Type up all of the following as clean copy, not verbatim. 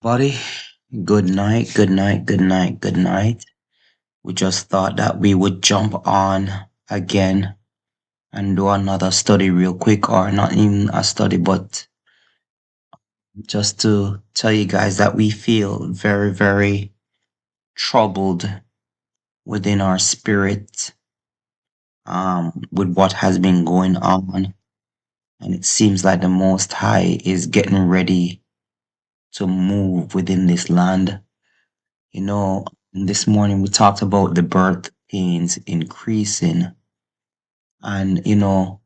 Buddy, good night, good night, good night, good night. We just thought that we would jump on again and do another study real quick, or not even a study, but just to tell you guys that we feel very, very troubled within our spirit with what has been going on. And it seems like the Most High is getting ready to move within this land. You know, this morning we talked about the birth pains increasing. And, I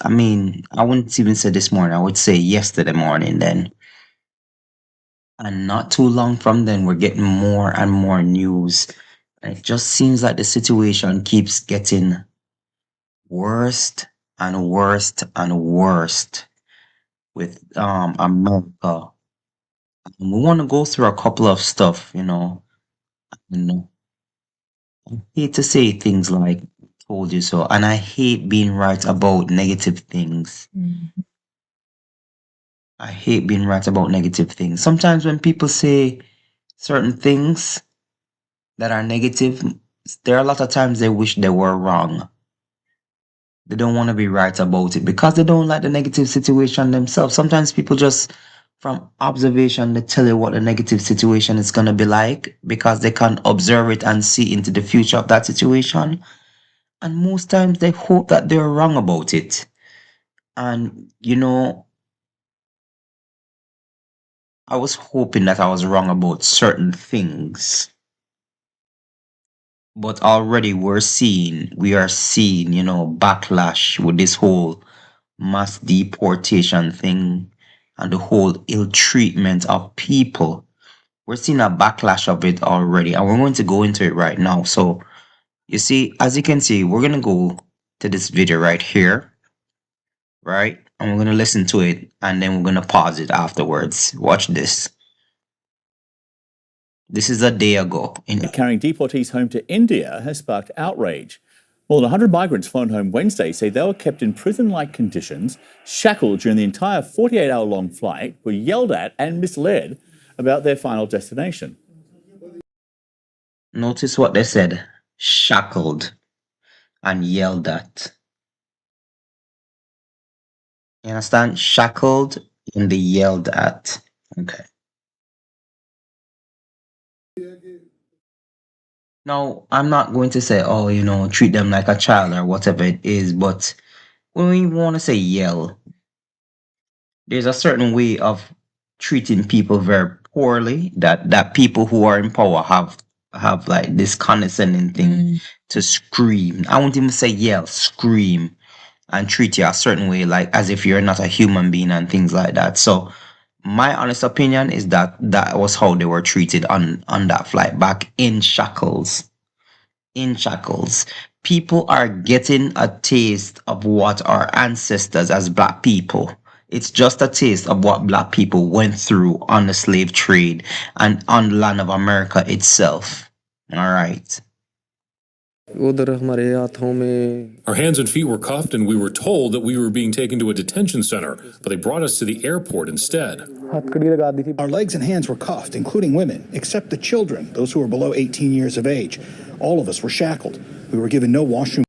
mean, I wouldn't even say this morning, I would say yesterday morning then. And not too long from then, we're getting more and more news. And it just seems like the situation keeps getting worse and worse and worse with America. And we want to go through a couple of stuff, and I hate to say things like told you so, and I hate being right about negative things. I hate being right about negative things. Sometimes when people say certain things that are negative, there are a lot of times they wish they were wrong. They don't want to be right about it because they don't like the negative situation themselves. Sometimes people just, from observation, they tell you what the negative situation is going to be like because they can observe it and see into the future of that situation. And most times they hope that they're wrong about it. And, I was hoping that I was wrong about certain things. But already we are seeing, backlash with this whole mass deportation thing and the whole ill treatment of people. We're seeing a backlash of it already, and we're going to go into it right now. So, you see, as you can see, we're going to go to this video right here, right? And we're going to listen to it, and then we're going to pause it afterwards. Watch this. This is a day ago. Carrying deportees home to India has sparked outrage. More than 100 migrants flown home Wednesday say they were kept in prison-like conditions, shackled during the entire 48-hour-long flight, were yelled at and misled about their final destination. Notice what they said. Shackled and yelled at. You understand? Shackled and they yelled at. Okay. Now, I'm not going to say, oh, treat them like a child or whatever it is, but when we want to say yell, there's a certain way of treating people very poorly that people who are in power have like this condescending thing to scream. I won't even say yell, scream and treat you a certain way, like as if you're not a human being and things like that. So my honest opinion is that that was how they were treated on that flight back in shackles. In shackles. People are getting a taste of what our ancestors as black people. It's just a taste of what black people went through on the slave trade and on the land of America itself. All right. Our hands and feet were cuffed, and we were told that we were being taken to a detention center, but they brought us to the airport instead. Our legs and hands were cuffed, including women, except the children, those who were below 18 years of age. All of us were shackled. We were given no washroom.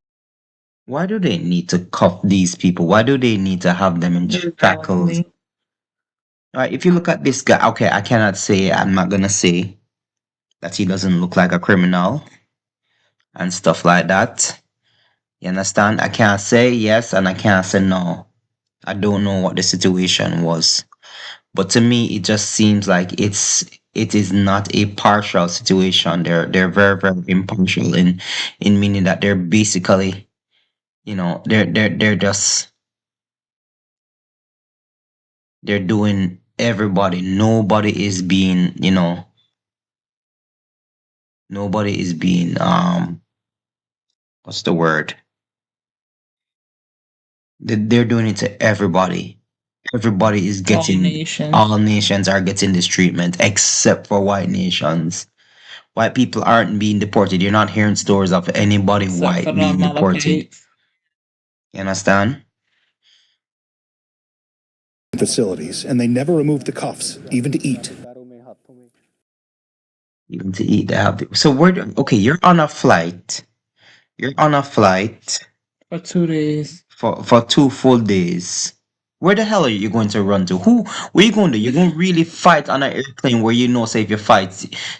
Why do they need to cuff these people? Why do they need to have them in shackles? All right, if you look at this guy, okay, I'm not gonna say that he doesn't look like a criminal and stuff like that. You understand? I can't say yes and I can't say no. I don't know what the situation was. But to me, it just seems like it is not a partial situation. They're very, very impartial in meaning that they're basically, they're just they're doing everybody. Nobody is being what's the word? They're doing it to everybody. Everybody is getting all nations are getting this treatment except for white nations. White people aren't being deported. You're not hearing stories of anybody white being deported. You understand? Facilities, and they never removed the cuffs, even to eat. Even to eat, they have. So okay, you're on a flight. You're on a flight For 2 days. for 2 full days. Where the hell are you going to run to? Where you going to? You're going to really fight on an airplane where you know, say, if you fight,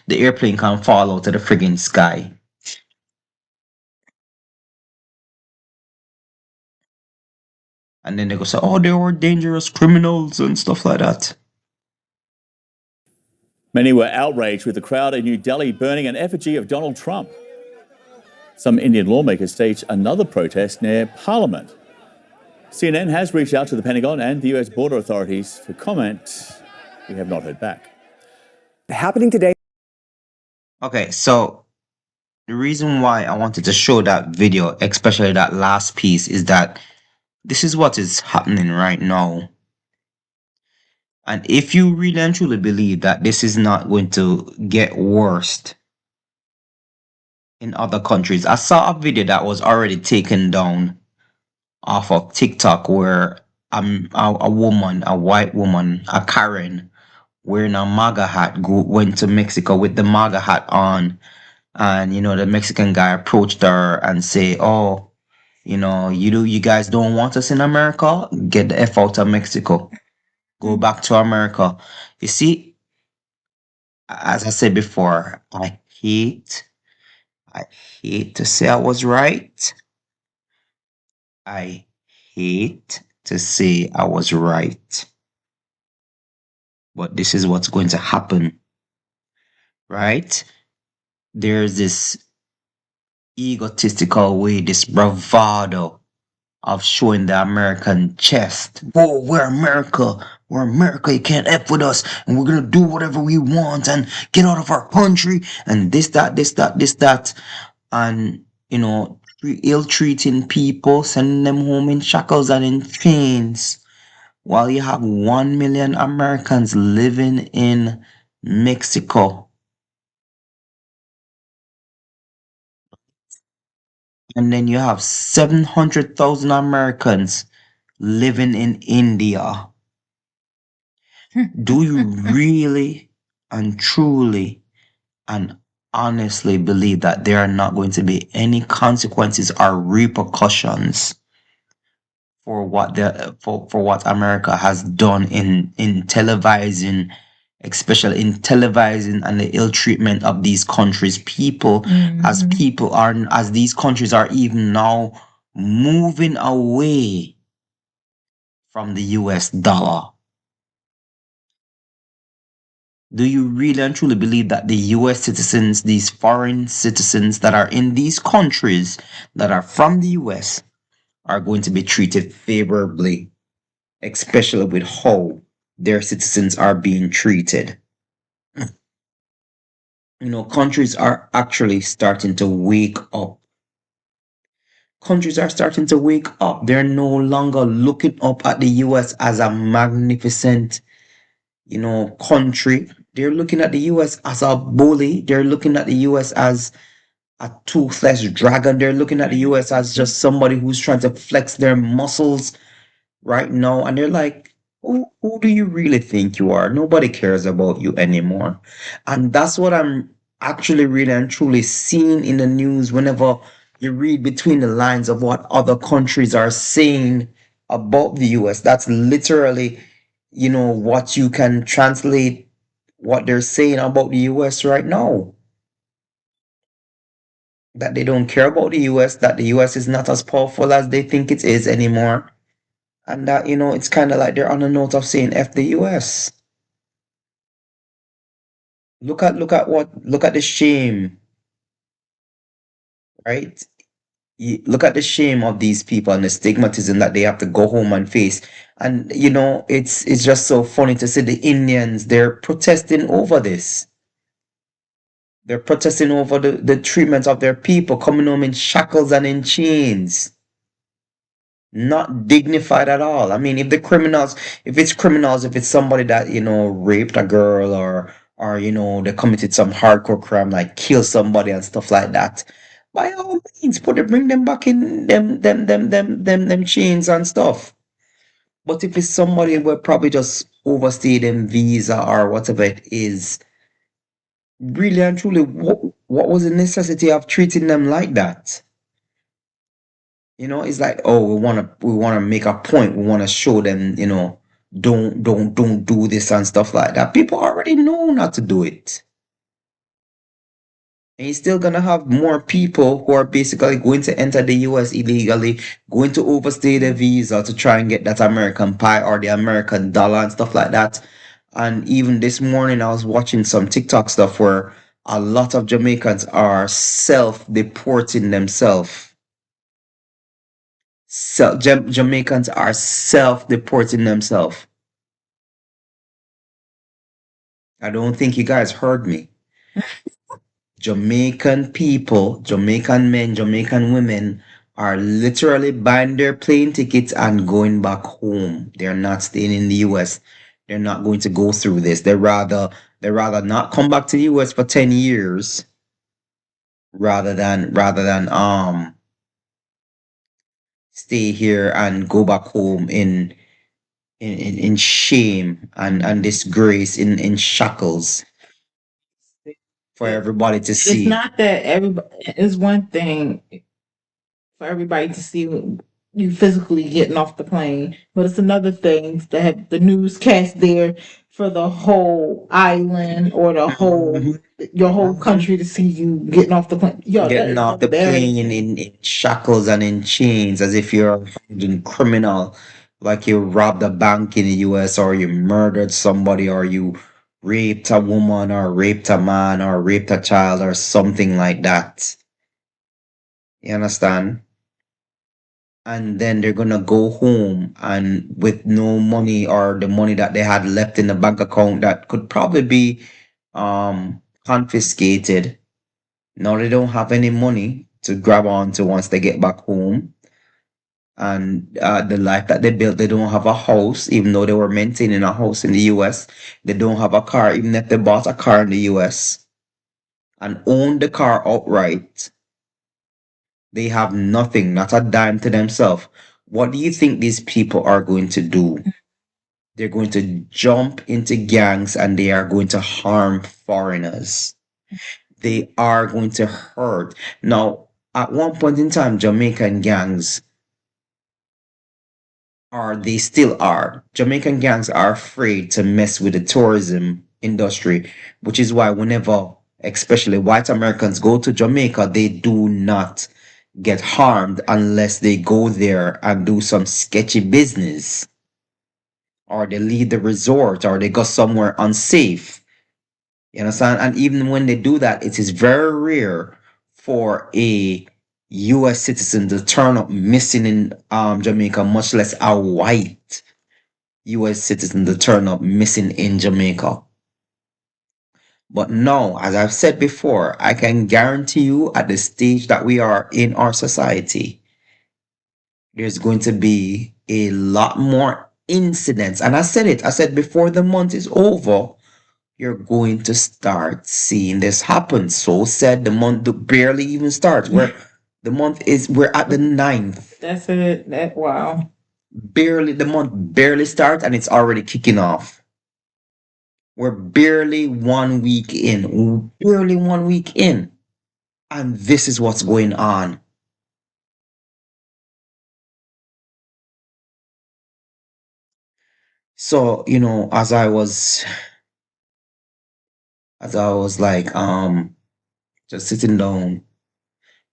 the airplane can fall out of the friggin' sky. And then they go say, oh, they were dangerous criminals and stuff like that. Many were outraged with the crowd in New Delhi burning an effigy of Donald Trump. Some Indian lawmakers staged another protest near Parliament. CNN has reached out to the Pentagon and the US border authorities for comment. We have not heard back. Happening today. Okay, so the reason why I wanted to show that video, especially that last piece, is that this is what is happening right now. And if you really and truly believe that this is not going to get worse in other countries, I saw a video that was already taken down off of TikTok where a woman, a white woman, a Karen, wearing a MAGA hat, went to Mexico with the MAGA hat on. And, the Mexican guy approached her and say, oh, you guys don't want us in America? Get the F out of Mexico. Go back to America. You see, as I said before, I hate to say I was right. I hate to say I was right. But this is what's going to happen, right? There's this egotistical way, this bravado of showing the American chest. Whoa, we're America. We're America. You can't F with us. And we're going to do whatever we want and get out of our country. And this, that, this, that, this, that. And, ill-treating people, sending them home in shackles and in chains. While you have 1 million Americans living in Mexico. And then you have 700,000 Americans living in India. Do you really and truly and honestly believe that there are not going to be any consequences or repercussions for what for what America has done in televising, especially in televising and the ill treatment of these countries' people, as these countries are even now moving away from the US dollar? Do you really and truly believe that the US citizens, these foreign citizens that are in these countries that are from the US, are going to be treated favorably, especially with how their citizens are being treated? Countries are actually starting to wake up. Countries are starting to wake up. They're no longer looking up at the US as a magnificent, country. They're looking at the US as a bully. They're looking at the US as a toothless dragon. They're looking at the US as just somebody who's trying to flex their muscles right now. And they're like, who do you really think you are? Nobody cares about you anymore. And that's what I'm actually really and truly seeing in the news whenever you read between the lines of what other countries are saying about the US. That's literally, what you can translate what they're saying about the US right now. That they don't care about the US, that the US is not as powerful as they think it is anymore. And that, it's kind of like they're on a note of saying F the US. Look at the shame, right? Look at the shame of these people and the stigmatism that they have to go home and face. And it's just so funny to see the Indians, they're protesting over this. They're protesting over the treatment of their people coming home in shackles and in chains. Not dignified at all. I mean, if it's somebody that, raped a girl or they committed some hardcore crime like kill somebody and stuff like that, by all means, bring them back in them chains and stuff. But if it's somebody who probably just overstayed in visa or whatever it is, Really and truly, what was the necessity of treating them like that? It's like, oh, we wanna make a point. We wanna show them, don't do this and stuff like that. People already know not to do it. And you're still gonna have more people who are basically going to enter the US illegally, going to overstay their visa to try and get that American pie or the American dollar and stuff like that. And even this morning, I was watching some TikTok stuff where a lot of Jamaicans are self-deporting themselves. Jamaicans are self-deporting themselves. I don't think you guys heard me. Jamaican people, Jamaican men, Jamaican women are literally buying their plane tickets and going back home. They're not staying in the US. They're not going to go through this. They rather not come back to the US for 10 years rather than stay here and go back home in shame and disgrace in shackles for everybody to It's see. not that everybody. It's one thing for everybody to see you physically getting off the plane, but it's another thing to have the newscast there for the whole island or the whole Mhm. your whole country to see you getting off the plane. Yo, Getting off the that plane in shackles and in chains as if you're a hardened criminal, like you robbed a bank in the US or you murdered somebody or you raped a woman or raped a man or raped a child or something like that. You understand? And then they're gonna go home and with no money or the money that they had left in the bank account that could probably be confiscated. Now they don't have any money to grab onto once they get back home. And the life that they built, they don't have a house, even though they were maintaining a house in the US. They don't have a car, even if they bought a car in the US and owned the car outright. They have nothing, not a dime to themselves. What do you think these people are going to do? They're going to jump into gangs and they are going to harm foreigners. They are going to hurt. Now, at one point in time, Jamaican gangs they still are. Jamaican gangs are afraid to mess with the tourism industry, which is why whenever, especially white Americans go to Jamaica, they do not get harmed unless they go there and do some sketchy business or they leave the resort or they go somewhere unsafe. You understand? And even when they do that, it is very rare for a US citizen to turn up missing in Jamaica, much less a white US citizen to turn up missing in Jamaica. But no, as I've said before, I can guarantee you at the stage that we are in our society, there's going to be a lot more incidents. And I said before the month is over, you're going to start seeing this happen. So said the month barely even starts. We're at the ninth. that's it. That wow. The month barely starts and it's already kicking off. We're barely 1 week in. Barely 1 week in. And this is what's going on. So, as I was like just sitting down,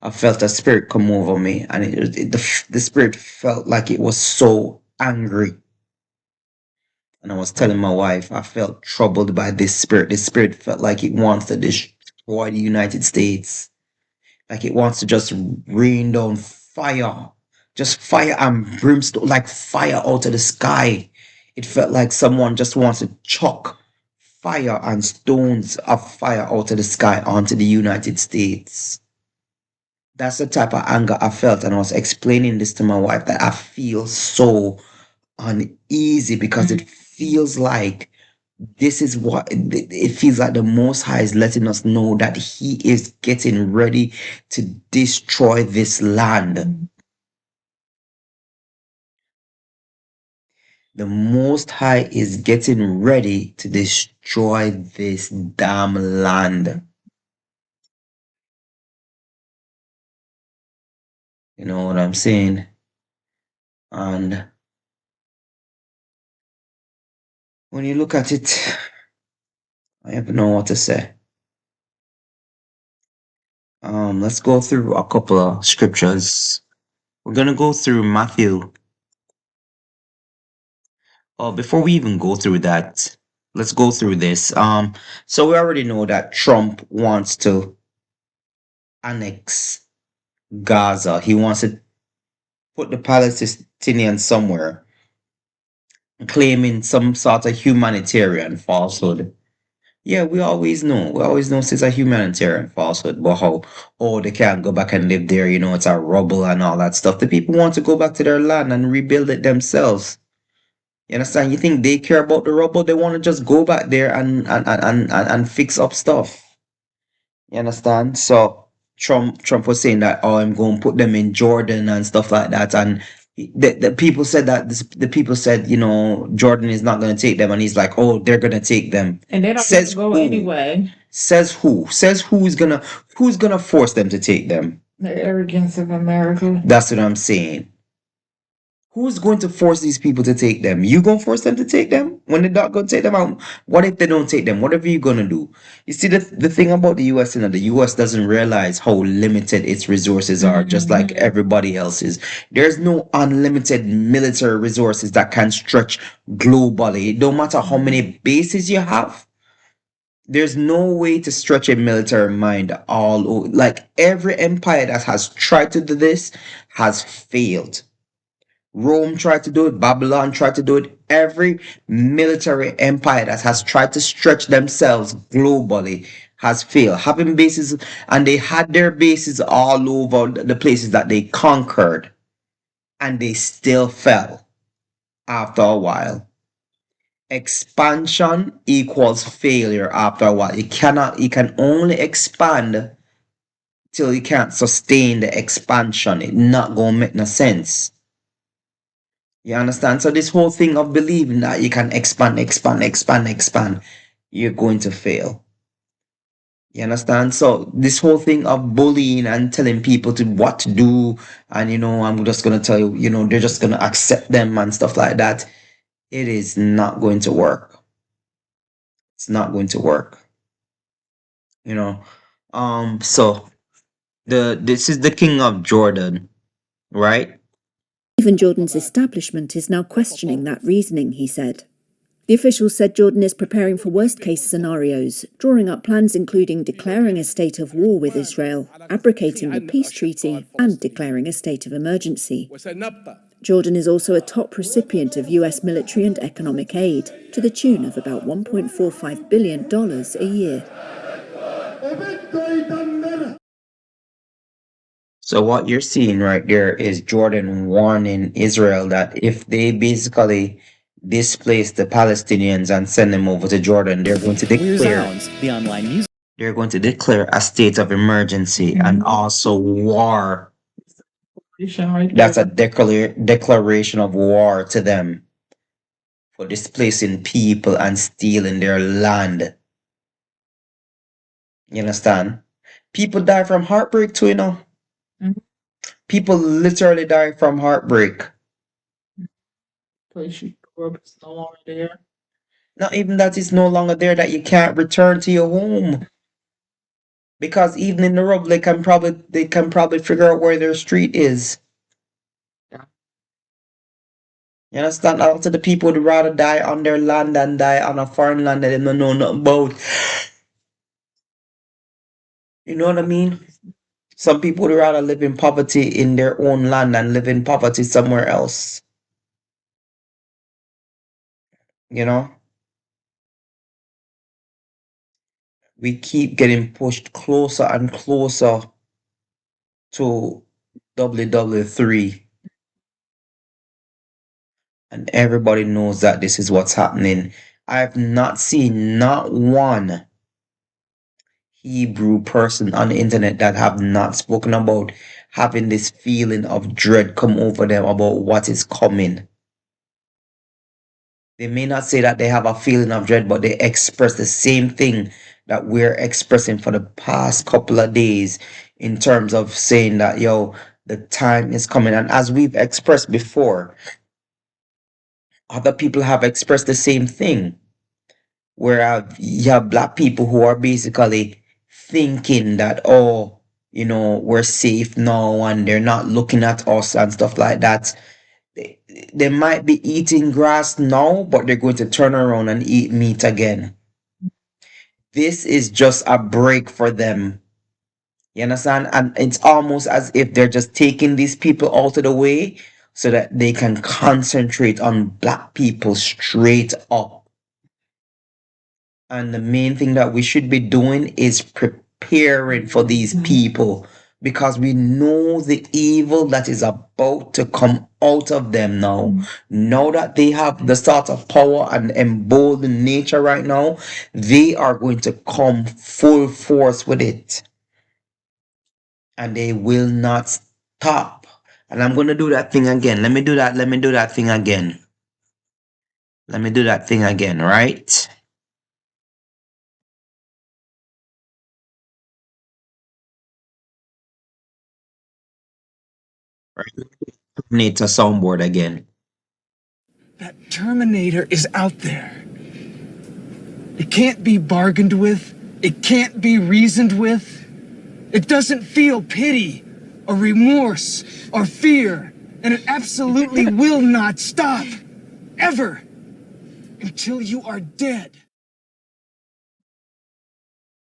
I felt a spirit come over me, and the spirit felt like it was so angry. And I was telling my wife, I felt troubled by this spirit. This spirit felt like it wants to destroy the United States, like it wants to just rain down fire, just fire and brimstone, like fire out of the sky. It felt like someone just wants to chuck fire and stones of fire out of the sky onto the United States. That's the type of anger I felt, and I was explaining this to my wife that I feel so uneasy because it feels like this is what it feels like the Most High is letting us know that He is getting ready to destroy this land. The Most High is getting ready to destroy this damn land. You know what I'm saying? And when you look at it, I don't know what to say. Let's go through a couple of scriptures. We're gonna go through Matthew. Oh, before we even go through that, let's go through this. So we already know that Trump wants to annex Gaza. He wants to put the Palestinians somewhere, claiming some sort of humanitarian falsehood. Yeah, we always know. We always know it's a humanitarian falsehood, but how, oh, they can't go back and live there, it's a rubble and all that stuff. The people want to go back to their land and rebuild it themselves. You understand? You think they care about the rubble? They want to just go back there and fix up stuff. You understand? So Trump was saying that, oh, I'm going to put them in Jordan and stuff like that, and the people said that the people said, Jordan is not going to take them, and he's like, oh, they're going to take them. And they don't Says go who? anyway. Says who? Says who's gonna force them to take them? The arrogance of America. That's what I'm saying. Who's going to force these people to take them? You gonna force them to take them? When they're not gonna take them out? What if they don't take them? Whatever you gonna do? You see, the thing about the US, the US doesn't realize how limited its resources are, just like everybody else's. There's no unlimited military resources that can stretch globally. It don't matter how many bases you have. There's no way to stretch a military mind all over. Like every empire that has tried to do this has failed. Rome tried to do it, Babylon tried to do it. Every military empire that has tried to stretch themselves globally has failed. Having bases, and they had their bases all over the places that they conquered, and they still fell after a while. Expansion equals failure after a while. You can only expand till you can't sustain the expansion. It not gonna make no sense. You understand? So this whole thing of believing that you can expand, you're going to fail. You understand? So this whole thing of bullying and telling people to what to do, and I'm just gonna tell you, they're just gonna accept them and stuff like that. It is not going to work. It's not going to work. So this is the king of Jordan, right? Even Jordan's establishment is now questioning that reasoning, he said. The officials said Jordan is preparing for worst-case scenarios, drawing up plans including declaring a state of war with Israel, abrogating the peace treaty, and declaring a state of emergency. Jordan is also a top recipient of US military and economic aid, to the tune of about $1.45 billion a year. So what you're seeing right there is Jordan warning Israel that if they basically displace the Palestinians and send them over to Jordan, they're going to declare they're going to declare a state of emergency and also war. That's a declaration of war to them for displacing people and stealing their land. You understand? People die from heartbreak too, People literally die from heartbreak. Place you grew up is no longer there. Not even that it's no longer there, that you can't return to your home. Because even in the rub, they can probably figure out where their street is. Yeah. You understand? A lot of the people would rather die on their land than die on a foreign land that they don't know nothing about. You know what I mean? Some people would rather live in poverty in their own land than live in poverty somewhere else. You know? We keep getting pushed closer and closer to WW3. And everybody knows that this is what's happening. I've not seen not one Hebrew person on the internet that have not spoken about having this feeling of dread come over them about what is coming. They may not say that they have a feeling of dread, but they express the same thing that we're expressing for the past couple of days in terms of saying that, yo, the time is coming. And as we've expressed before, other people have expressed the same thing. Where you have black people who are basically thinking that, oh, we're safe now and they're not looking at us and stuff like that. They might be eating grass now, but they're going to turn around and eat meat again. This is just a break for them. You understand? And it's almost as if they're just taking these people out of the way so that they can concentrate on black people straight up. And the main thing that we should be doing is preparing for these people because we know the evil that is about to come out of them now. Now that they have the sort of power and emboldened nature right now, they are going to come full force with it. And they will not stop. And I'm going to do that thing again. Let me do that. Let me do that thing again. Let me do that thing again, right? Right. Need a soundboard again. That Terminator is out there. It can't be bargained with. It can't be reasoned with. It doesn't feel pity or remorse or fear. And it absolutely will not stop. Ever. Until you are dead.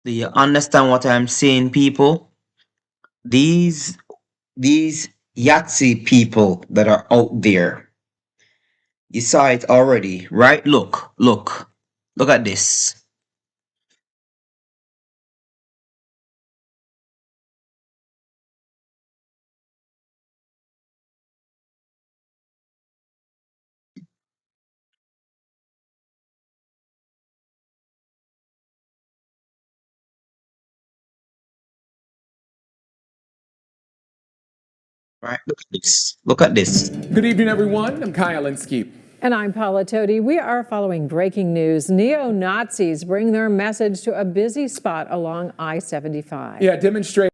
Do you understand what I'm saying, people? These Yahtzee people that are out there. You saw it already, right? Look at this. Right? Look at this. Look at this. Good evening, everyone. I'm Kyle Linsky. And I'm Paula Todi. We are following breaking news. Neo-Nazis bring their message to a busy spot along I-75. Yeah, demonstrate.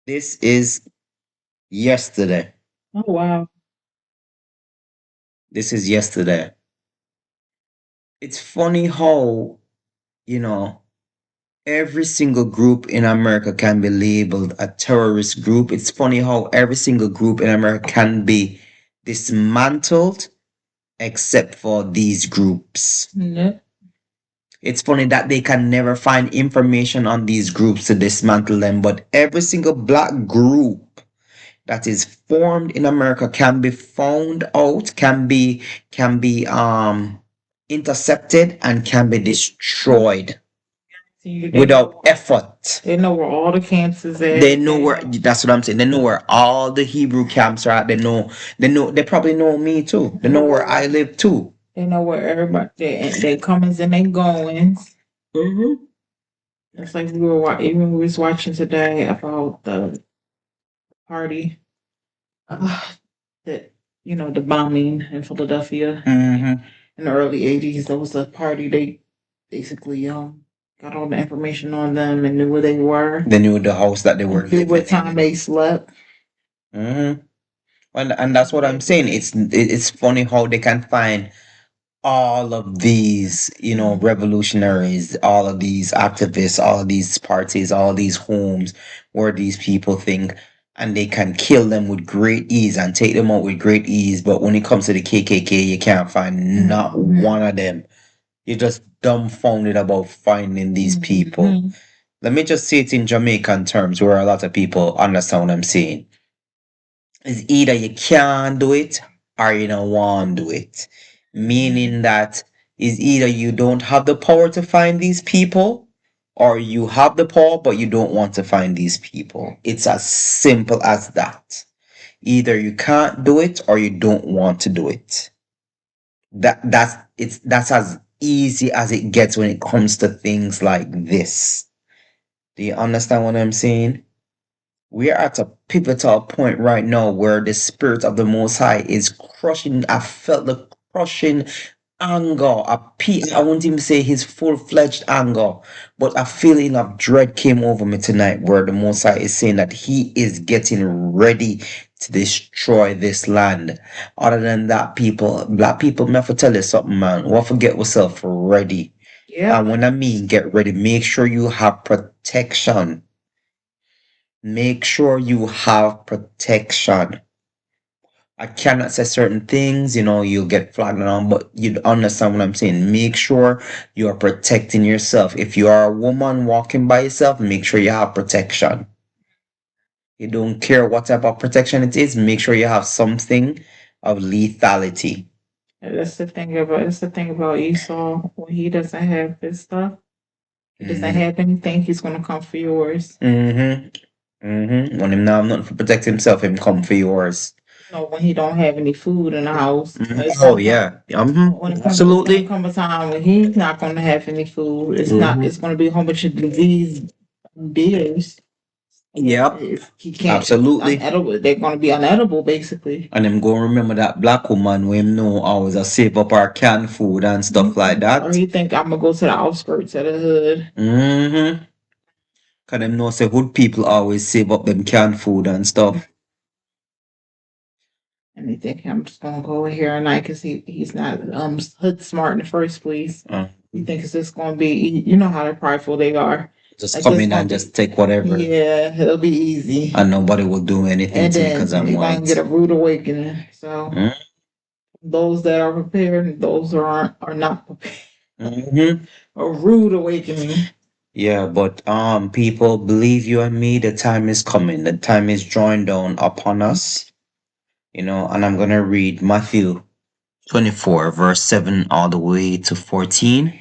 This is yesterday. Oh, wow. This is yesterday. It's funny how, you know, every single group in America can be labeled a terrorist group. It's funny how every single group in America can be dismantled except for these groups. Yep. It's funny that they can never find information on these groups to dismantle them, but every single black group that is formed in America can be found out, can be intercepted and can be destroyed without effort. They know where all the camps is at. They know where. That's what I'm saying. They know where all the Hebrew camps are at. They know. They probably know me too. They know where I live too. They know where everybody they comings and they goings. Mm-hmm. It's like we was watching today about the party that the bombing in Philadelphia Mm-hmm. in the early '80s. There was a party. They basically got all the information on them and knew where they were. They knew the house that they were Knew living what time they slept. Mm-hmm. And that's what I'm saying. It's funny how they can find all of these, revolutionaries, all of these activists, all of these parties, all of these homes where these people think, and they can kill them with great ease and take them out with great ease. But when it comes to the KKK, you can't find not one of them. You're just dumbfounded about finding these people. Let me just say it in Jamaican terms where a lot of people understand what I'm saying. It's either you can do it or you don't want to do it. Meaning that is either you don't have the power to find these people or you have the power but you don't want to find these people. It's as simple as that. Either you can't do it or you don't want to do it. That's as easy as it gets when it comes to things like this. Do you understand what I'm saying? We are at a pivotal point right now where the Spirit of the Most High is crushing. I felt the crushing anger. I won't even say his full-fledged anger, but a feeling of dread came over me tonight where the Most High is saying that he is getting ready to destroy this land. Other than that, black people, me have to tell you something, man. What forget yourself ready. Yeah. And when I mean get ready, make sure you have protection. Make sure you have protection. I cannot say certain things, you'll get flagged on, but you understand what I'm saying. Make sure you are protecting yourself. If you are a woman walking by yourself, make sure you have protection. You don't care what type of protection it is, make sure you have something of lethality. That's the thing about Esau. When he doesn't have his stuff, he doesn't Mhm. have anything, he's gonna come for yours. When him not have nothing to protect himself, him come for yours. When he don't have any food in the house. Oh yeah. Absolutely. Come a time when he's not gonna have any food. It's gonna be a whole bunch of disease beers. Yep. He can't. Absolutely. Unedible. They're gonna be unedible, basically. And I'm gonna remember that black woman we know always a save up our canned food and stuff like that. Or he think I'm gonna go to the outskirts of the hood. Mm-hmm. Cause them know say hood people always save up them canned food and stuff. And they think I'm just gonna go in here at night because he's not hood smart in the first place. He thinks it's just gonna be, you know how they're prideful they are. Just Like, come it's in gonna and be- just take whatever. Yeah, it'll be easy. And nobody will do anything And to you then because I'm they might white. get a rude awakening. So Mm. those that are prepared and those who aren't are not prepared. Mm-hmm. A rude awakening. Yeah, but people, believe you and me, the time is coming. The time is drawing down upon us. And I'm gonna read Matthew 24, verse 7 all the way to 14.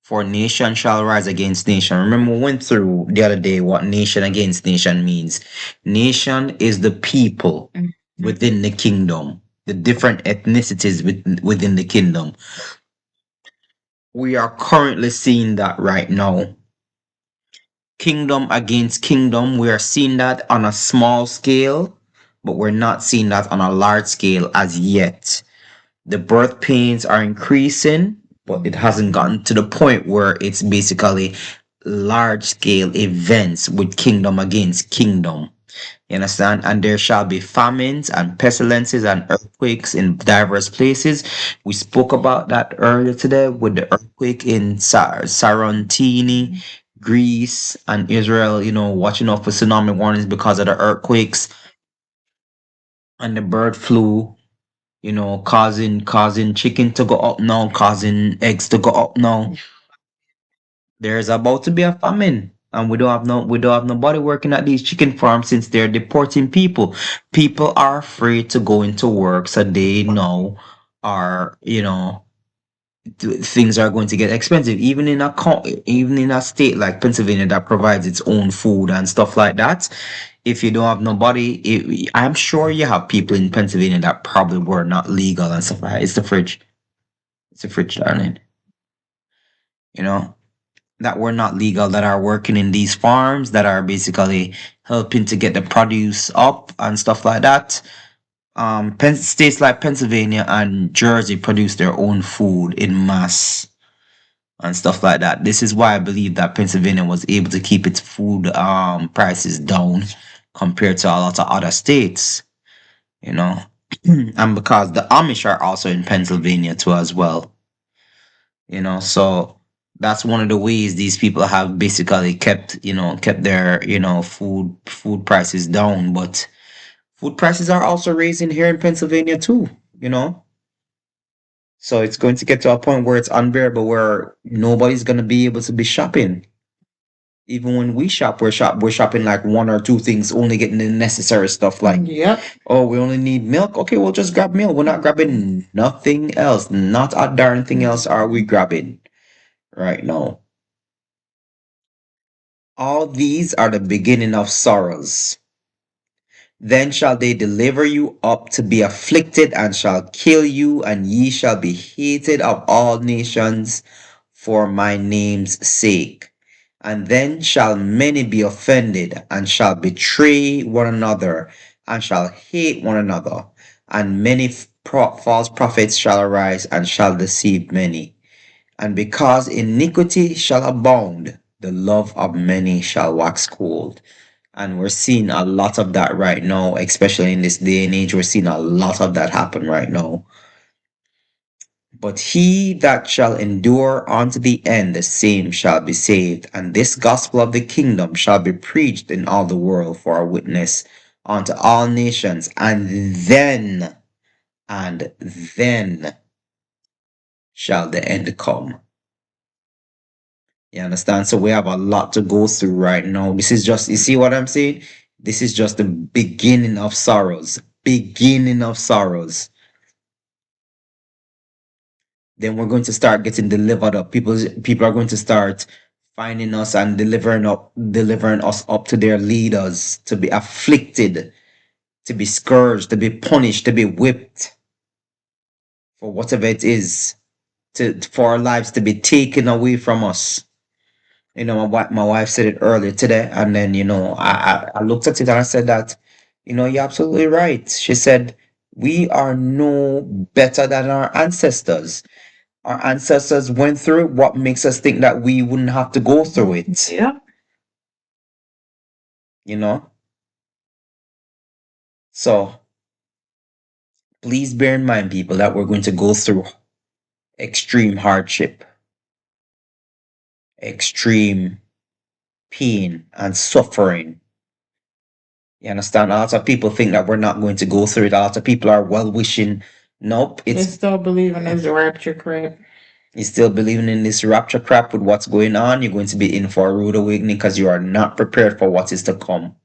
For nation shall rise against nation. Remember, we went through the other day what nation against nation means. Nation is the people within the kingdom, the different ethnicities within the kingdom. We are currently seeing that right now. Kingdom against kingdom, we are seeing that on a small scale, but we're not seeing that on a large scale as yet. The birth pains are increasing, but it hasn't gotten to the point where it's basically large scale events with kingdom against kingdom. You understand? And there shall be famines and pestilences and earthquakes in diverse places. We spoke about that earlier today with the earthquake in Sarantini, Greece, and Israel, watching out for tsunami warnings because of the earthquakes and the bird flu, causing chicken to go up now, causing eggs to go up now. There's about to be a famine, and we don't have nobody working at these chicken farms since they're deporting people. People are afraid to go into work, so they know are things are going to get expensive. Even in a state like Pennsylvania that provides its own food and stuff like that. If you don't have nobody, I'm sure you have people in Pennsylvania that probably were not legal and stuff like that. It's the fridge. It's the fridge, darling. That were not legal, that are working in these farms, that are basically helping to get the produce up and stuff like that. States like Pennsylvania and Jersey produce their own food in mass and stuff like that. This is why I believe that Pennsylvania was able to keep its food prices down compared to a lot of other states, and because the Amish are also in Pennsylvania too as well, so that's one of the ways these people have basically kept their food prices down. But food prices are also raising here in Pennsylvania too, so it's going to get to a point where it's unbearable, where nobody's going to be able to be shopping. Even when we shop, we're shopping like one or two things, only getting the necessary stuff. Like, Yep. oh, we only need milk. Okay, we'll just grab milk. We're not grabbing nothing else. Not a darn thing else are we grabbing right now. All these are the beginning of sorrows. Then shall they deliver you up to be afflicted, and shall kill you, and ye shall be hated of all nations for my name's sake. And then shall many be offended, and shall betray one another, and shall hate one another. And many false prophets shall arise, and shall deceive many. And because iniquity shall abound, the love of many shall wax cold. And we're seeing a lot of that right now, especially in this day and age. We're seeing a lot of that happen right now. But he that shall endure unto the end, the same shall be saved. And this gospel of the kingdom shall be preached in all the world for a witness unto all nations. And then shall the end come. You understand? So we have a lot to go through right now. This is just, you see what I'm saying? This is just the beginning of sorrows. Beginning of sorrows. Then we're going to start getting delivered up. People are going to start finding us and delivering us up to their leaders, to be afflicted, to be scourged, to be punished, to be whipped for whatever it is, for our lives to be taken away from us. You know, my wife said it earlier today, and then I looked at it and I said that, you're absolutely right. She said, we are no better than our ancestors. Our ancestors went through it. What makes us think that we wouldn't have to go through it? Yeah. You know? So please bear in mind, people, that we're going to go through extreme hardship, extreme pain and suffering. You understand? A lot of people think that we're not going to go through it. A lot of people are well wishing. Nope. They still believe in this rapture crap. You're still believing in this rapture crap with what's going on. You're going to be in for a rude awakening because you are not prepared for what is to come.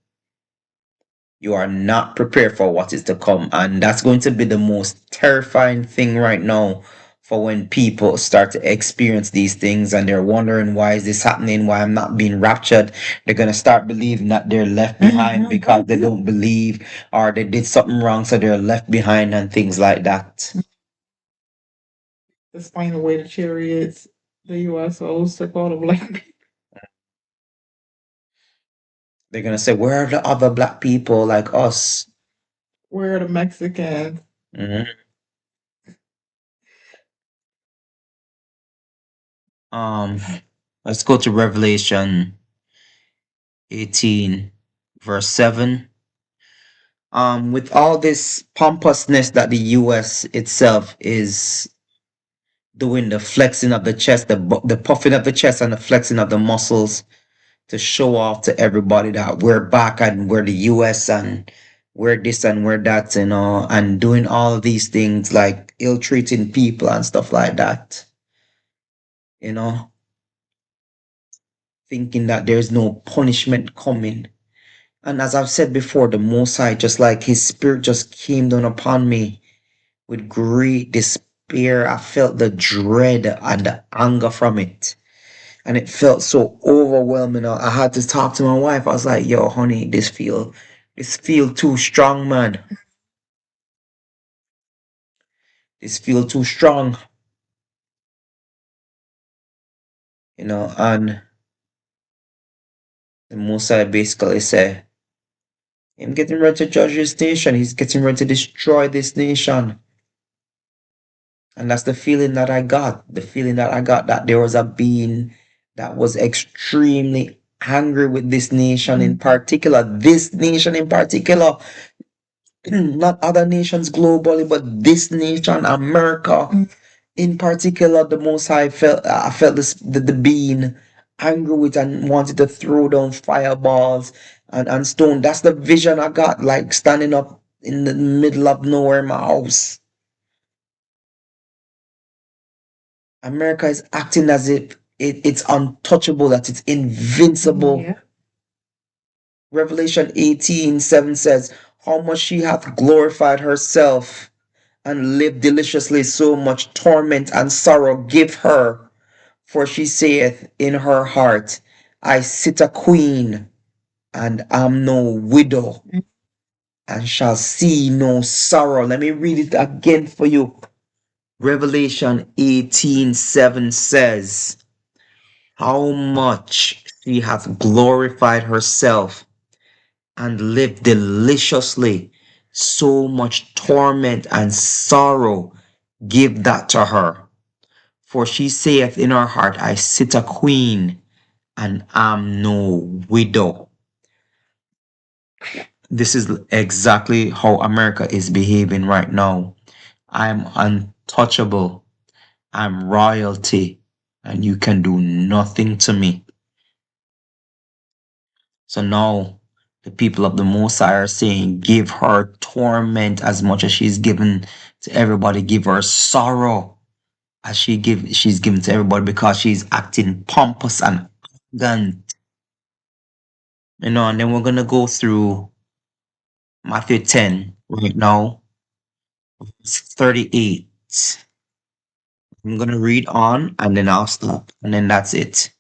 You are not prepared for what is to come. And that's going to be the most terrifying thing right now, for when people start to experience these things and they're wondering, why is this happening? Why I'm not being raptured? They're going to start believing that they're left behind because they don't believe, or they did something wrong, so they're left behind and things like that. Explain away the chariots, the USOs took all the black people. They're going to say, where are the other black people like us? Where are the Mexicans? Mm-hmm. Let's go to Revelation 18, verse 7. With all this pompousness that the US itself is doing, the flexing of the chest, the puffing of the chest and the flexing of the muscles, to show off to everybody that we're back and we're the US and we're this and we're that, and doing all of these things like ill-treating people and stuff like that, thinking that there's no punishment coming. And as I've said before, the Most High, just like his spirit just came down upon me with great despair. I felt the dread and the anger from it. And it felt so overwhelming. I had to talk to my wife. I was like, yo, honey, this feel too strong, man. This feel too strong. And the Most High basically said, I'm getting ready to judge this nation. He's getting ready to destroy this nation. And that's the feeling that I got. The feeling that I got, that there was a being that was extremely angry with this nation in particular. This nation in particular. Not other nations globally, but this nation, America in particular. The Most High I felt the being angry with and wanted to throw down fireballs and stone. That's the vision I got, like standing up in the middle of nowhere in my house. America is acting as if it's untouchable, that it's invincible. Yeah. Revelation 18:7 says, how much she hath glorified herself and lived deliciously, so much torment and sorrow give her. For she saith in her heart, I sit a queen, and am no widow, and shall see no sorrow. Let me read it again for you. Revelation 18:7 says, how much She hath glorified herself and lived deliciously. So much torment and sorrow, give that to her. For she saith in her heart, I sit a queen and am no widow. This is exactly how America is behaving right now. I'm untouchable. I'm royalty, and you can do nothing to me. So now the people of the Most High are saying, give her torment as much as she's given to everybody. Give her sorrow as she's given to everybody, because she's acting pompous and arrogant. And then we're gonna go through Matthew 10 right now. It's 38. I'm gonna read on and then I'll stop. And then that's it.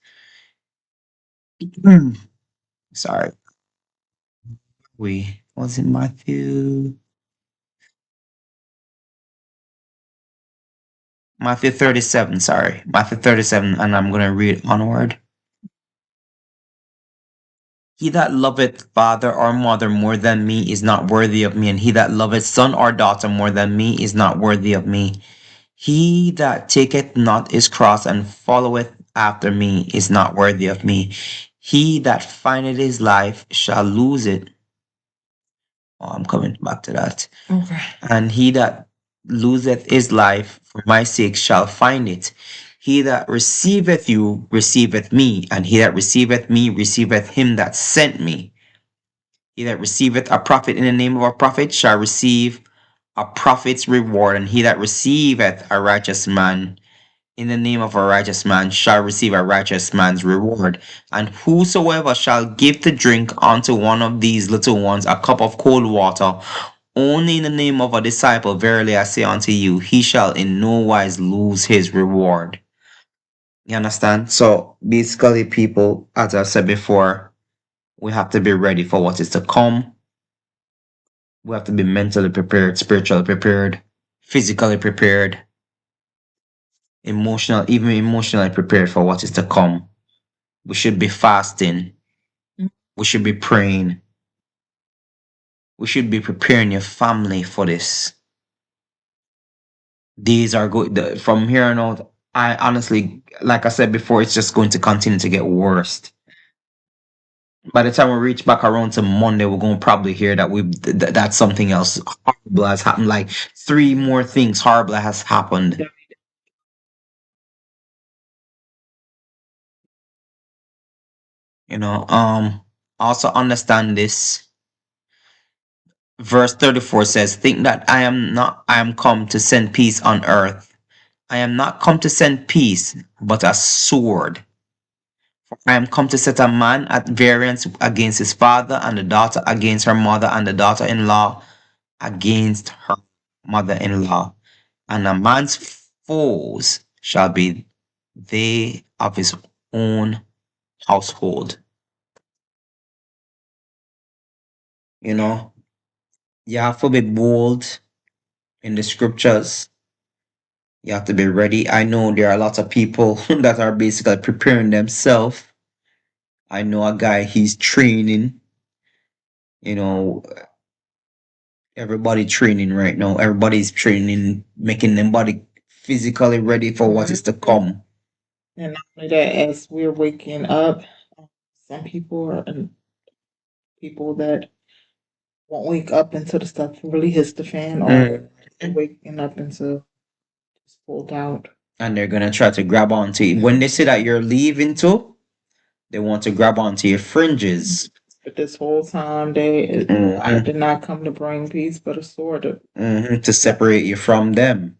Sorry. Was it Matthew? Matthew 37, sorry. Matthew 37, and I'm gonna read onward. He that loveth father or mother more than me is not worthy of me, and he that loveth son or daughter more than me is not worthy of me. He that taketh not his cross and followeth after me is not worthy of me. He that findeth his life shall lose it. Oh, I'm coming back to that. Okay. And he that loseth his life for my sake shall find it. He that receiveth you receiveth me, and he that receiveth me receiveth him that sent me. He that receiveth a prophet in the name of a prophet shall receive a prophet's reward, and he that receiveth a righteous man in the name of a righteous man shall receive a righteous man's reward. And whosoever shall give to drink unto one of these little ones a cup of cold water, only in the name of a disciple, verily I say unto you, he shall in no wise lose his reward. You understand? So basically, people, as I said before, we have to be ready for what is to come. We have to be mentally prepared, spiritually prepared, physically prepared, even emotionally prepared for what is to come. We should be fasting. We should be praying. We should be preparing your family for this. These are good. From here on out, I honestly, like I said before, it's just going to continue to get worse. By the time we reach back around to Monday, we're going to probably hear that that something else horrible has happened. Like 3 more things horrible has happened. Also understand this. Verse 34 says, think that I am come to send peace on earth. I am not come to send peace, but a sword. For I am come to set a man at variance against his father, and the daughter against her mother, and the daughter-in-law against her mother-in-law. And a man's foes shall be they of his own household. You have to be bold in the scriptures. You have to be ready. I know there are lots of people that are basically preparing themselves. I know a guy, he's training. Everybody training right now. Everybody's training, making their body physically ready for what is to come. And not only that, as we're waking up, some people are people that won't wake up until the stuff really hits the fan, or waking up until it's pulled out. And they're gonna try to grab onto it. When they say that you're leaving too, they want to grab onto your fringes. But this whole time, I did not come to bring peace, but a sword to separate you from them.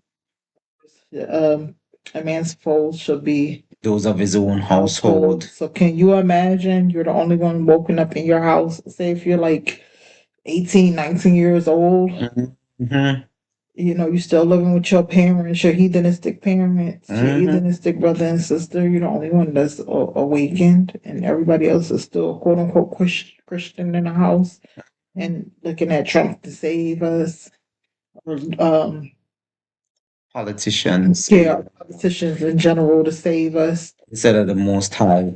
A man's foes should be those of his own household. So can you imagine you're the only one woken up in your house? Say if you're like 18, 19 years old. Mm-hmm. You're still living with your parents, your heathenistic parents, your heathenistic brother and sister. You're the only one that's awakened, and everybody else is still quote unquote Christian in the house and looking at Trump to save us. Politicians. Yeah, politicians in general to save us. Instead of the Most High.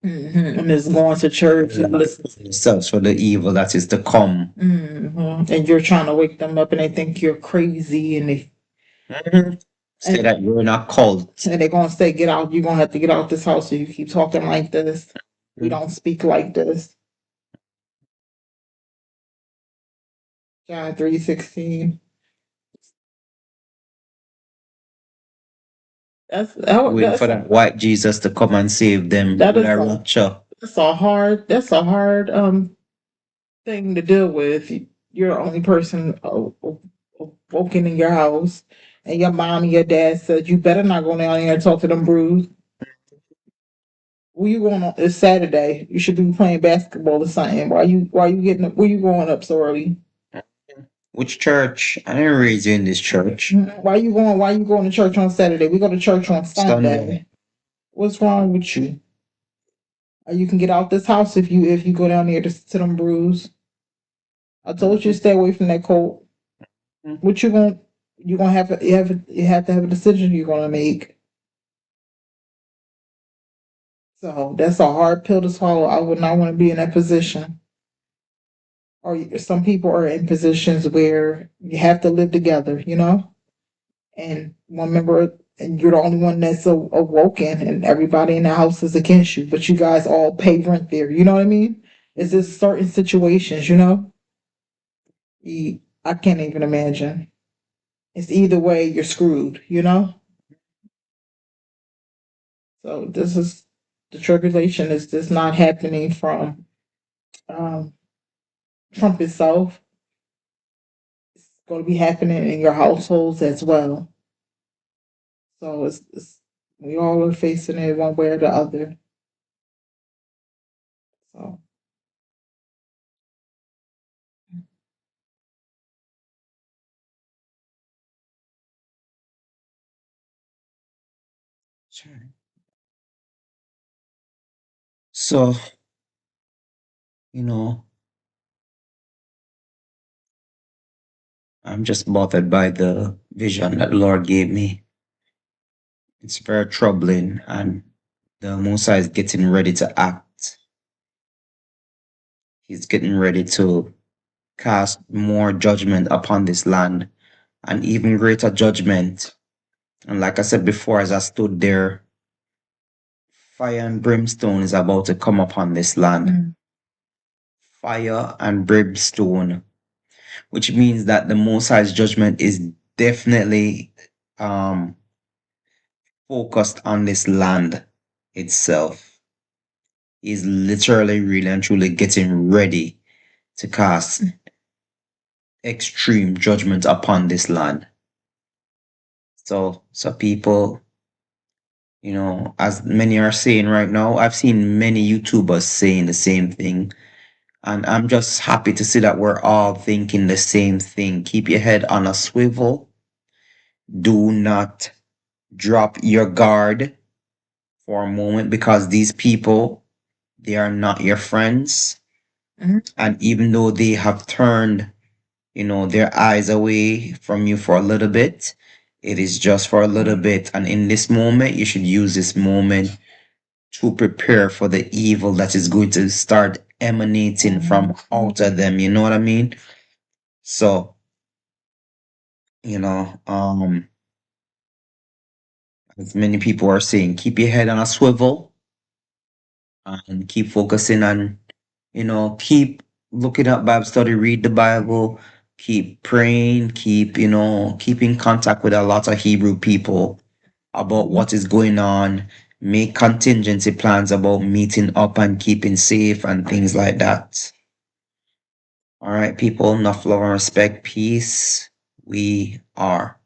And it's going to church and listen. Search for the evil that is to come. And you're trying to wake them up, and they think you're crazy, and they Say that you're in a cult. and they're gonna say, "Get out! You're gonna have to get out this house if you keep talking like this. We don't speak like this." John 3:16. Waiting for that white Jesus to come and save them. That is with a rapture. that's a hard thing to deal with. You're the only person woken in your house, and your mom and your dad said you better not go down there and talk to them brews. Where you going on? It's Saturday. You should be playing basketball or something. Why you getting up? Where you going up so early? Which church? I didn't raise you in this church. Why you going to church on Saturday? We go to church on Sunday. What's wrong with you? You can get out this house if you go down there to them brews. I told you to stay away from that cold. What you gonna have to have a decision you're gonna make. So that's a hard pill to swallow. I would not want to be in that position. Or some people are in positions where you have to live together, and one member, and you're the only one that's awoken, and everybody in the house is against you, but you guys all pay rent there. You know what I mean? It's just certain situations, I can't even imagine. It's either way, you're screwed, So this is the tribulation is just not happening from Trump itself. It's going to be happening in your households as well. So it's we all are facing it one way or the other. So Sure. So, I'm just bothered by the vision that the Lord gave me. It's very troubling, and the Musa is getting ready to act. He's getting ready to cast more judgment upon this land, and even greater judgment. And like I said before, as I stood there, fire and brimstone is about to come upon this land. Fire and brimstone, which means that the Most High's judgment is definitely focused on this land itself. He's literally, really and truly getting ready to cast extreme judgment upon this land. So people, as many are saying right now, I've seen many YouTubers saying the same thing. And I'm just happy to see that we're all thinking the same thing. Keep your head on a swivel. Do not drop your guard for a moment, because these people, they are not your friends. And even though they have turned, their eyes away from you for a little bit, it is just for a little bit. And in this moment, you should use this moment to prepare for the evil that is going to start emanating from out of them. You know what I mean? So, as many people are saying, keep your head on a swivel and keep focusing on, keep looking at Bible study, read the Bible, keep praying, keep in contact with a lot of Hebrew people about what is going on, make contingency plans about meeting up and keeping safe and things like that. All right, people, enough love and respect, peace. We are.